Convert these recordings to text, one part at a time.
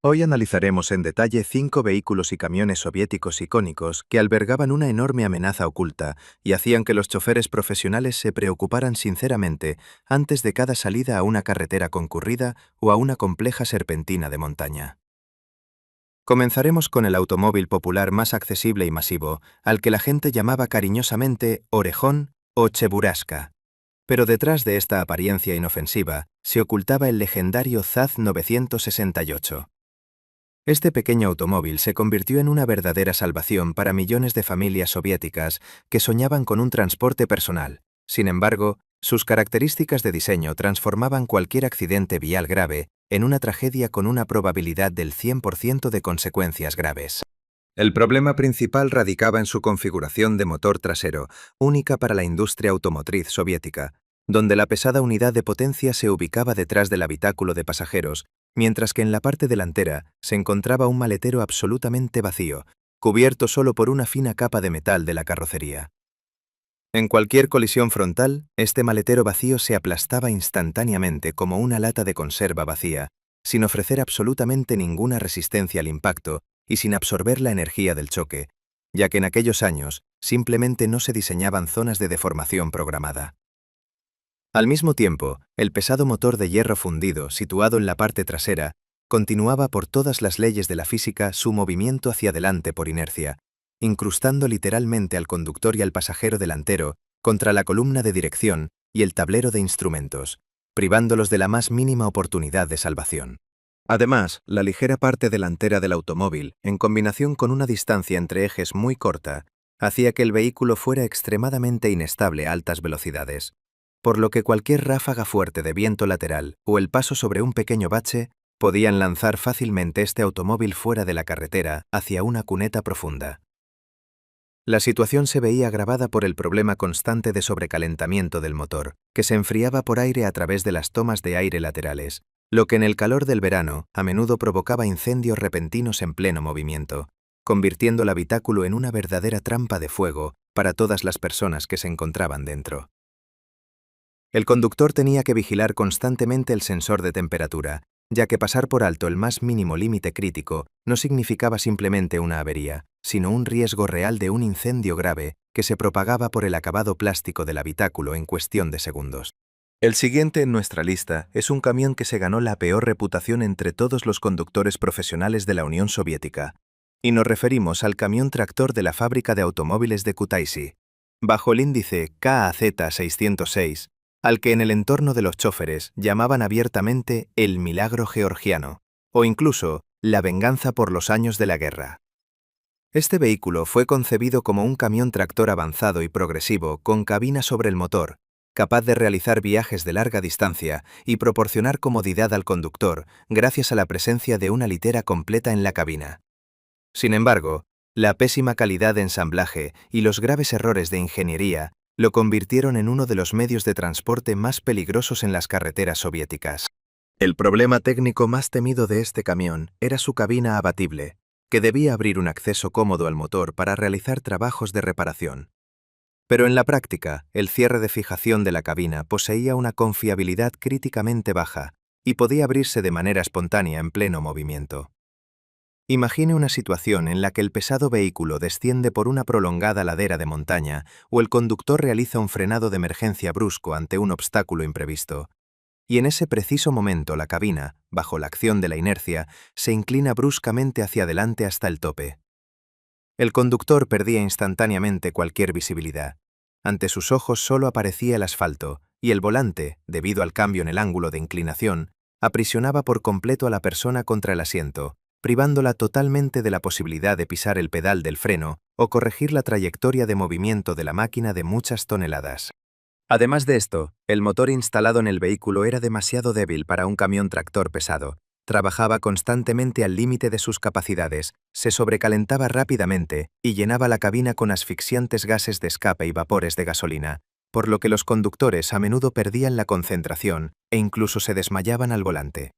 Hoy analizaremos en detalle 5 vehículos y camiones soviéticos icónicos que albergaban una enorme amenaza oculta y hacían que los choferes profesionales se preocuparan sinceramente antes de cada salida a una carretera concurrida o a una compleja serpentina de montaña. Comenzaremos con el automóvil popular más accesible y masivo, al que la gente llamaba cariñosamente Orejón o Cheburashka. Pero detrás de esta apariencia inofensiva se ocultaba el legendario ZAZ 968. Este pequeño automóvil se convirtió en una verdadera salvación para millones de familias soviéticas que soñaban con un transporte personal. Sin embargo, sus características de diseño transformaban cualquier accidente vial grave en una tragedia con una probabilidad del 100% de consecuencias graves. El problema principal radicaba en su configuración de motor trasero, única para la industria automotriz soviética, donde la pesada unidad de potencia se ubicaba detrás del habitáculo de pasajeros, mientras que en la parte delantera se encontraba un maletero absolutamente vacío, cubierto solo por una fina capa de metal de la carrocería. En cualquier colisión frontal, este maletero vacío se aplastaba instantáneamente como una lata de conserva vacía, sin ofrecer absolutamente ninguna resistencia al impacto y sin absorber la energía del choque, ya que en aquellos años simplemente no se diseñaban zonas de deformación programada. Al mismo tiempo, el pesado motor de hierro fundido, situado en la parte trasera, continuaba por todas las leyes de la física su movimiento hacia adelante por inercia, incrustando literalmente al conductor y al pasajero delantero contra la columna de dirección y el tablero de instrumentos, privándolos de la más mínima oportunidad de salvación. Además, la ligera parte delantera del automóvil, en combinación con una distancia entre ejes muy corta, hacía que el vehículo fuera extremadamente inestable a altas velocidades, por lo que cualquier ráfaga fuerte de viento lateral o el paso sobre un pequeño bache podían lanzar fácilmente este automóvil fuera de la carretera hacia una cuneta profunda. La situación se veía agravada por el problema constante de sobrecalentamiento del motor, que se enfriaba por aire a través de las tomas de aire laterales, lo que en el calor del verano a menudo provocaba incendios repentinos en pleno movimiento, convirtiendo el habitáculo en una verdadera trampa de fuego para todas las personas que se encontraban dentro. El conductor tenía que vigilar constantemente el sensor de temperatura, ya que pasar por alto el más mínimo límite crítico no significaba simplemente una avería, sino un riesgo real de un incendio grave que se propagaba por el acabado plástico del habitáculo en cuestión de segundos. El siguiente en nuestra lista es un camión que se ganó la peor reputación entre todos los conductores profesionales de la Unión Soviética, y nos referimos al camión tractor de la fábrica de automóviles de Kutaisi, bajo el índice KAZ-606, al que en el entorno de los choferes llamaban abiertamente el milagro georgiano, o incluso la venganza por los años de la guerra. Este vehículo fue concebido como un camión tractor avanzado y progresivo con cabina sobre el motor, capaz de realizar viajes de larga distancia y proporcionar comodidad al conductor gracias a la presencia de una litera completa en la cabina. Sin embargo, la pésima calidad de ensamblaje y los graves errores de ingeniería lo convirtieron en uno de los medios de transporte más peligrosos en las carreteras soviéticas. El problema técnico más temido de este camión era su cabina abatible, que debía abrir un acceso cómodo al motor para realizar trabajos de reparación. Pero en la práctica, el cierre de fijación de la cabina poseía una confiabilidad críticamente baja y podía abrirse de manera espontánea en pleno movimiento. Imagine una situación en la que el pesado vehículo desciende por una prolongada ladera de montaña o el conductor realiza un frenado de emergencia brusco ante un obstáculo imprevisto. Y en ese preciso momento la cabina, bajo la acción de la inercia, se inclina bruscamente hacia adelante hasta el tope. El conductor perdía instantáneamente cualquier visibilidad. Ante sus ojos solo aparecía el asfalto, y el volante, debido al cambio en el ángulo de inclinación, aprisionaba por completo a la persona contra el asiento, privándola totalmente de la posibilidad de pisar el pedal del freno o corregir la trayectoria de movimiento de la máquina de muchas toneladas. Además de esto, el motor instalado en el vehículo era demasiado débil para un camión tractor pesado. Trabajaba constantemente al límite de sus capacidades, se sobrecalentaba rápidamente y llenaba la cabina con asfixiantes gases de escape y vapores de gasolina, por lo que los conductores a menudo perdían la concentración e incluso se desmayaban al volante.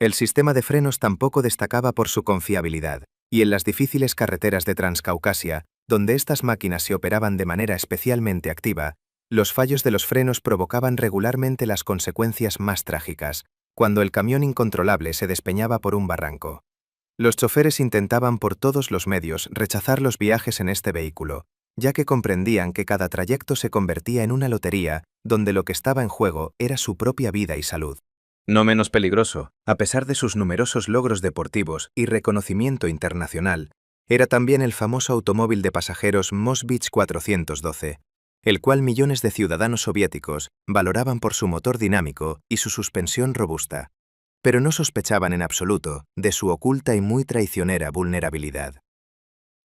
El sistema de frenos tampoco destacaba por su confiabilidad, y en las difíciles carreteras de Transcaucasia, donde estas máquinas se operaban de manera especialmente activa, los fallos de los frenos provocaban regularmente las consecuencias más trágicas, cuando el camión incontrolable se despeñaba por un barranco. Los choferes intentaban por todos los medios rechazar los viajes en este vehículo, ya que comprendían que cada trayecto se convertía en una lotería donde lo que estaba en juego era su propia vida y salud. No menos peligroso, a pesar de sus numerosos logros deportivos y reconocimiento internacional, era también el famoso automóvil de pasajeros Moskvich 412, el cual millones de ciudadanos soviéticos valoraban por su motor dinámico y su suspensión robusta, pero no sospechaban en absoluto de su oculta y muy traicionera vulnerabilidad.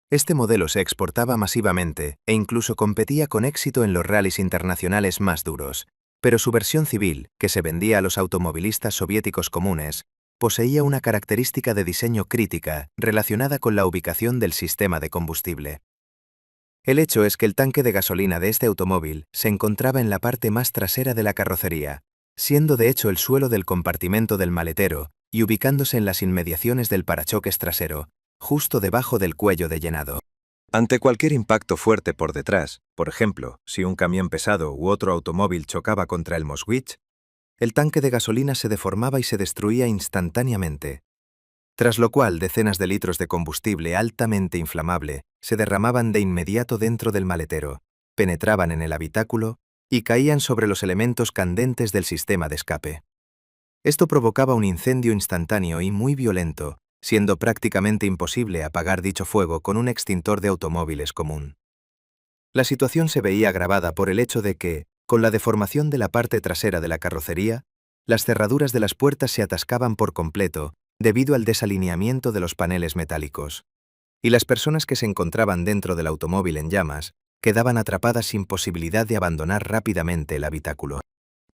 Este modelo se exportaba masivamente e incluso competía con éxito en los rallies internacionales más duros, pero su versión civil, que se vendía a los automovilistas soviéticos comunes, poseía una característica de diseño crítica relacionada con la ubicación del sistema de combustible. El hecho es que el tanque de gasolina de este automóvil se encontraba en la parte más trasera de la carrocería, siendo de hecho el suelo del compartimento del maletero y ubicándose en las inmediaciones del parachoques trasero, justo debajo del cuello de llenado. Ante cualquier impacto fuerte por detrás, por ejemplo, si un camión pesado u otro automóvil chocaba contra el Moskvich, el tanque de gasolina se deformaba y se destruía instantáneamente, tras lo cual decenas de litros de combustible altamente inflamable se derramaban de inmediato dentro del maletero, penetraban en el habitáculo y caían sobre los elementos candentes del sistema de escape. Esto provocaba un incendio instantáneo y muy violento, siendo prácticamente imposible apagar dicho fuego con un extintor de automóviles común. La situación se veía agravada por el hecho de que, con la deformación de la parte trasera de la carrocería, las cerraduras de las puertas se atascaban por completo debido al desalineamiento de los paneles metálicos, y las personas que se encontraban dentro del automóvil en llamas quedaban atrapadas sin posibilidad de abandonar rápidamente el habitáculo.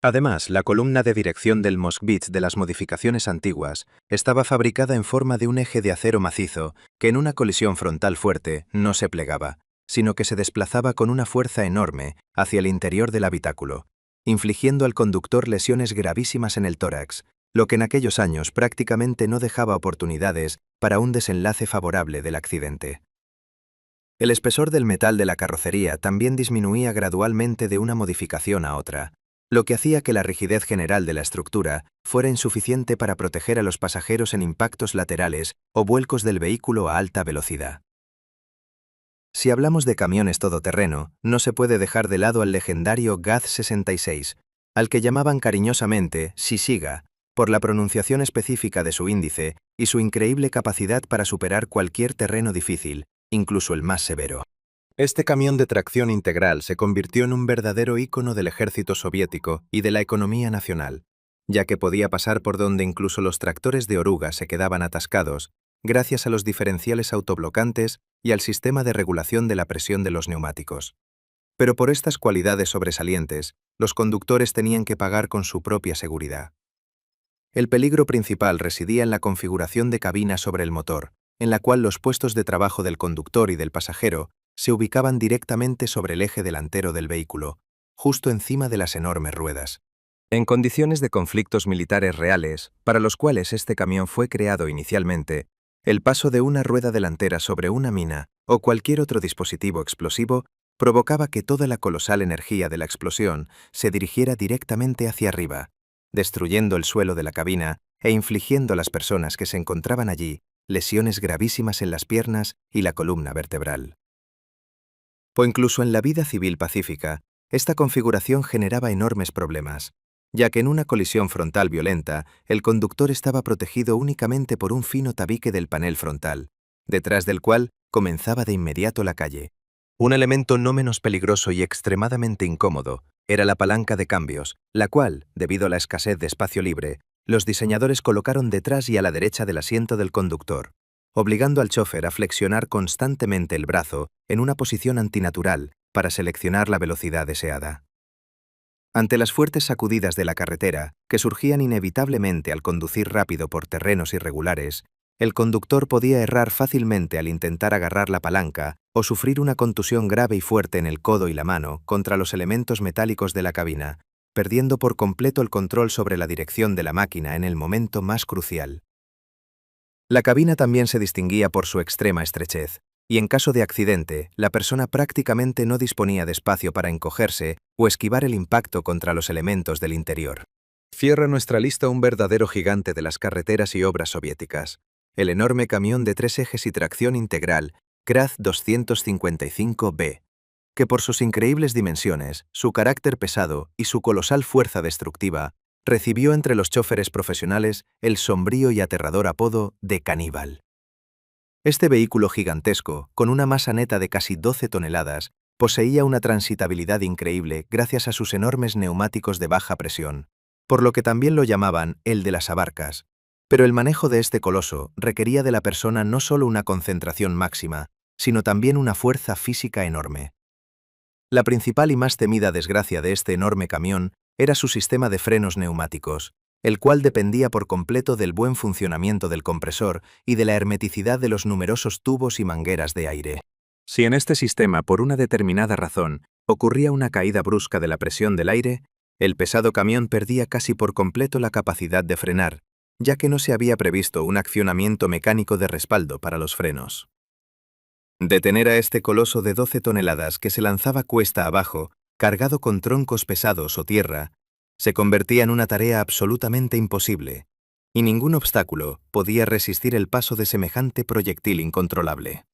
Además, la columna de dirección del Moskvich de las modificaciones antiguas estaba fabricada en forma de un eje de acero macizo que en una colisión frontal fuerte no se plegaba, sino que se desplazaba con una fuerza enorme hacia el interior del habitáculo, infligiendo al conductor lesiones gravísimas en el tórax, lo que en aquellos años prácticamente no dejaba oportunidades para un desenlace favorable del accidente. El espesor del metal de la carrocería también disminuía gradualmente de una modificación a otra, lo que hacía que la rigidez general de la estructura fuera insuficiente para proteger a los pasajeros en impactos laterales o vuelcos del vehículo a alta velocidad. Si hablamos de camiones todoterreno, no se puede dejar de lado al legendario GAZ-66, al que llamaban cariñosamente Shishig, por la pronunciación específica de su índice y su increíble capacidad para superar cualquier terreno difícil, incluso el más severo. Este camión de tracción integral se convirtió en un verdadero ícono del ejército soviético y de la economía nacional, ya que podía pasar por donde incluso los tractores de oruga se quedaban atascados, gracias a los diferenciales autoblocantes y al sistema de regulación de la presión de los neumáticos. Pero por estas cualidades sobresalientes, los conductores tenían que pagar con su propia seguridad. El peligro principal residía en la configuración de cabina sobre el motor, en la cual los puestos de trabajo del conductor y del pasajero se ubicaban directamente sobre el eje delantero del vehículo, justo encima de las enormes ruedas. En condiciones de conflictos militares reales, para los cuales este camión fue creado inicialmente, el paso de una rueda delantera sobre una mina o cualquier otro dispositivo explosivo provocaba que toda la colosal energía de la explosión se dirigiera directamente hacia arriba, destruyendo el suelo de la cabina e infligiendo a las personas que se encontraban allí lesiones gravísimas en las piernas y la columna vertebral. O incluso en la vida civil pacífica, esta configuración generaba enormes problemas, ya que en una colisión frontal violenta, el conductor estaba protegido únicamente por un fino tabique del panel frontal, detrás del cual comenzaba de inmediato la calle. Un elemento no menos peligroso y extremadamente incómodo era la palanca de cambios, la cual, debido a la escasez de espacio libre, los diseñadores colocaron detrás y a la derecha del asiento del conductor, obligando al chofer a flexionar constantemente el brazo en una posición antinatural para seleccionar la velocidad deseada. Ante las fuertes sacudidas de la carretera, que surgían inevitablemente al conducir rápido por terrenos irregulares, el conductor podía errar fácilmente al intentar agarrar la palanca o sufrir una contusión grave y fuerte en el codo y la mano contra los elementos metálicos de la cabina, perdiendo por completo el control sobre la dirección de la máquina en el momento más crucial. La cabina también se distinguía por su extrema estrechez, y en caso de accidente, la persona prácticamente no disponía de espacio para encogerse o esquivar el impacto contra los elementos del interior. Cierra nuestra lista un verdadero gigante de las carreteras y obras soviéticas, el enorme camión de 3 ejes y tracción integral Kraz 255B, que por sus increíbles dimensiones, su carácter pesado y su colosal fuerza destructiva, recibió entre los chóferes profesionales el sombrío y aterrador apodo de caníbal. Este vehículo gigantesco, con una masa neta de casi 12 toneladas, poseía una transitabilidad increíble gracias a sus enormes neumáticos de baja presión, por lo que también lo llamaban el de las abarcas. Pero el manejo de este coloso requería de la persona no solo una concentración máxima, sino también una fuerza física enorme. La principal y más temida desgracia de este enorme camión era su sistema de frenos neumáticos, el cual dependía por completo del buen funcionamiento del compresor y de la hermeticidad de los numerosos tubos y mangueras de aire. Si en este sistema, por una determinada razón, ocurría una caída brusca de la presión del aire, el pesado camión perdía casi por completo la capacidad de frenar, ya que no se había previsto un accionamiento mecánico de respaldo para los frenos. Detener a este coloso de 12 toneladas que se lanzaba cuesta abajo, cargado con troncos pesados o tierra, se convertía en una tarea absolutamente imposible, y ningún obstáculo podía resistir el paso de semejante proyectil incontrolable.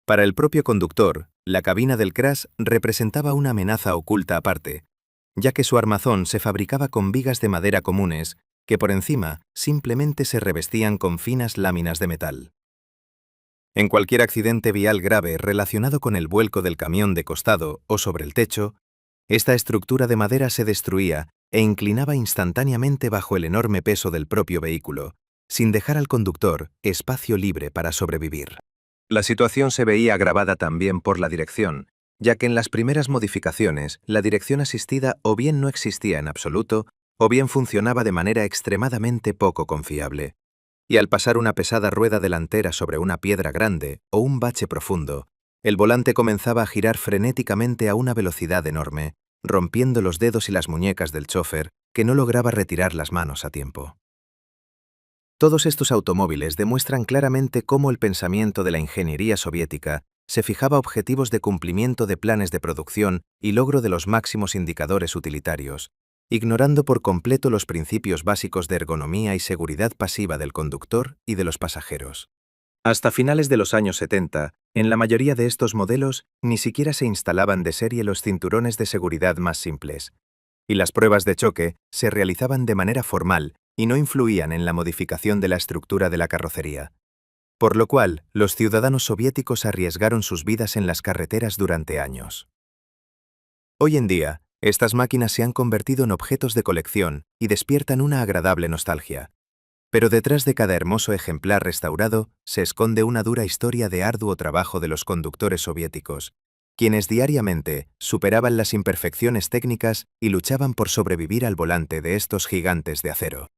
Para el propio conductor, la cabina del Kraz representaba una amenaza oculta aparte, ya que su armazón se fabricaba con vigas de madera comunes que por encima simplemente se revestían con finas láminas de metal. En cualquier accidente vial grave relacionado con el vuelco del camión de costado o sobre el techo, esta estructura de madera se destruía e inclinaba instantáneamente bajo el enorme peso del propio vehículo, sin dejar al conductor espacio libre para sobrevivir. La situación se veía agravada también por la dirección, ya que en las primeras modificaciones la dirección asistida o bien no existía en absoluto, o bien funcionaba de manera extremadamente poco confiable. Y al pasar una pesada rueda delantera sobre una piedra grande o un bache profundo, el volante comenzaba a girar frenéticamente a una velocidad enorme, rompiendo los dedos y las muñecas del chófer, que no lograba retirar las manos a tiempo. Todos estos automóviles demuestran claramente cómo el pensamiento de la ingeniería soviética se fijaba objetivos de cumplimiento de planes de producción y logro de los máximos indicadores utilitarios, ignorando por completo los principios básicos de ergonomía y seguridad pasiva del conductor y de los pasajeros. Hasta finales de los años 70, en la mayoría de estos modelos ni siquiera se instalaban de serie los cinturones de seguridad más simples, y las pruebas de choque se realizaban de manera formal y no influían en la modificación de la estructura de la carrocería, por lo cual los ciudadanos soviéticos arriesgaron sus vidas en las carreteras durante años. Hoy en día, estas máquinas se han convertido en objetos de colección y despiertan una agradable nostalgia. Pero detrás de cada hermoso ejemplar restaurado se esconde una dura historia de arduo trabajo de los conductores soviéticos, quienes diariamente superaban las imperfecciones técnicas y luchaban por sobrevivir al volante de estos gigantes de acero.